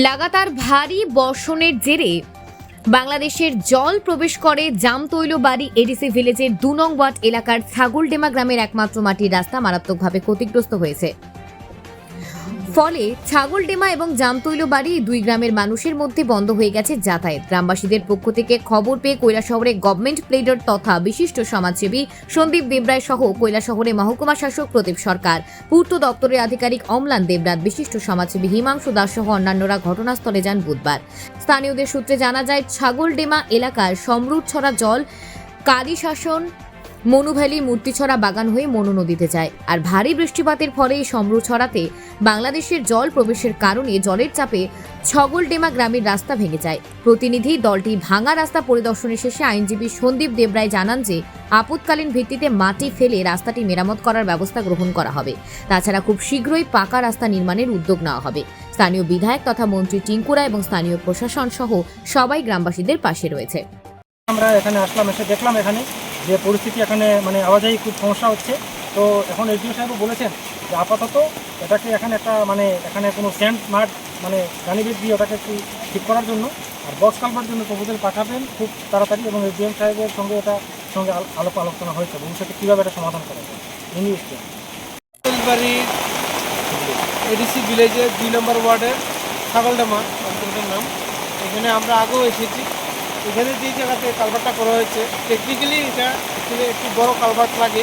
লাগাতার ভারী বর্ষণের জেরে বাংলাদেশের জল প্রবেশ করে জামতৈলবাড়ি এডিসি ভিলেজের ২ নং ওয়ার্ড এলাকার ছাগলডেমা গ্রামের একমাত্র মাটির রাস্তা মারাত্মকভাবে ক্ষতিগ্রস্ত হয়েছে। ফলে ছাগলডেমা এবং জামতৈলবাড়ি দুই গ্রামের মানুষের মধ্যে বন্ধ হয়ে গেছে যাতায়াত। গ্রামবাসীদের পক্ষ থেকে খবর পেয়ে কৈলাসহরে গভর্নমেন্ট প্লেডার তথা বিশিষ্ট সমাজসেবী সন্দীপ দেবরায় সহ কৈলাসহরে মহকুমা শাসক প্রদীপ সরকার, পূর্ত দপ্তরের আধিকারিক অম্লান দেবরাত, বিশিষ্ট সমাজসেবী হিমাংশু দাস সহ অন্যান্যরা ঘটনাস্থলে যান বুধবার। স্থানীয়দের সূত্রে জানা যায়, ছাগলডেমা এলাকার সমরুদছড়া জল কালীশাসন মনুভ্যালি মূর্তিছড়া বাগান হয়ে মনু নদীতে যায়। আর ভারী বৃষ্টিপাতের ফলে এই সমরুছড়াতে বাংলাদেশের জল প্রবেশের কারণে জলের চাপে ছাগলডেমা গ্রামের রাস্তা ভেঙে যায়। প্রতিনিধি দলটি ভাঙা রাস্তা পরিদর্শনের শেষে আইনজীবী সন্দীপ দেবরায় জানান যে আপৎকালীন ভিত্তিতে মাটি ফেলে রাস্তাটি মেরামত করার ব্যবস্থা গ্রহণ করা হবে। তাছাড়া খুব শীঘ্রই পাকা রাস্তা নির্মাণের উদ্যোগ নেওয়া হবে। স্থানীয় বিধায়ক তথা মন্ত্রী টিঙ্কুরা এবং স্থানীয় প্রশাসন সহ সবাই গ্রামবাসীদের পাশে রয়েছে। আমরা এখানে আসলাম, এসে দেখলাম এখানে যে পরিস্থিতি, এখানে আওয়াজাই খুব সমস্যা হচ্ছে। তো এখন এসডিও সাহেবও বলেছেন যে আপাতত এটাকে এখানে এখানে কোনো স্যান্ড মাঠ গানিবেদ দিয়ে ওটাকে একটু ঠিক করার জন্য আর বক্স কালভার জন্য প্রপোজাল পাঠাবেন খুব তাড়াতাড়ি, এবং এসডিএম সাহেবের সঙ্গে আলোচনা হয়েছে ভবিষ্যতে কীভাবে এটা সমাধান করা যায়। এডিসি ভিলেজের ২ নম্বর ওয়ার্ডের ছাগলডেমা অঞ্চলটার নাম। এখানে আমরা আগেও এসেছি। এখানে যে জায়গাতে কালভার্টটা করা হয়েছে, টেকনিক্যালি এটা এখানে একটি বড় কালভার্ট লাগে,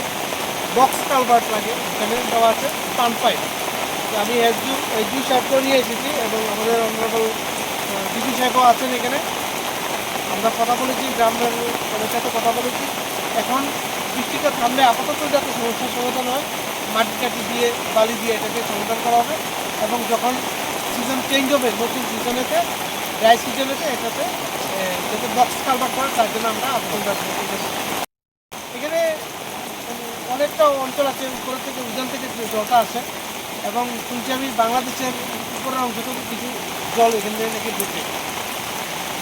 বক্স কালভার্ট লাগে। এখানে দেওয়া আছে পান পাইপ। আমি এসডিও সাহেবকেও নিয়ে এসেছি এবং আমাদের অনারেবল ডিসি সাহেবও আছেন এখানে। আমরা কথা বলেছি, গ্রামের সাথে কথা বলেছি। এখন বৃষ্টিটা থামলে আপাতত যাতে সমস্যার সমাধান হয়, মাটি কাটি দিয়ে বালি দিয়ে এটাকে সমাধান করা হবে, এবং যখন সিজন চেঞ্জ হবে নতুন সিজনেতে, ড্রাই সিজনেতে এটাতে যাতে বক্স কালভার্ট করে তার জন্য আমরা আবেদন রাখবো। এখানে অনেকটা অঞ্চল আছে, উপর থেকে উজান থেকে জলটা আসে, এবং শুনছি আমি বাংলাদেশের উপরের অংশ থেকে কিছু জল এখান থেকে নাকি ঢুকে।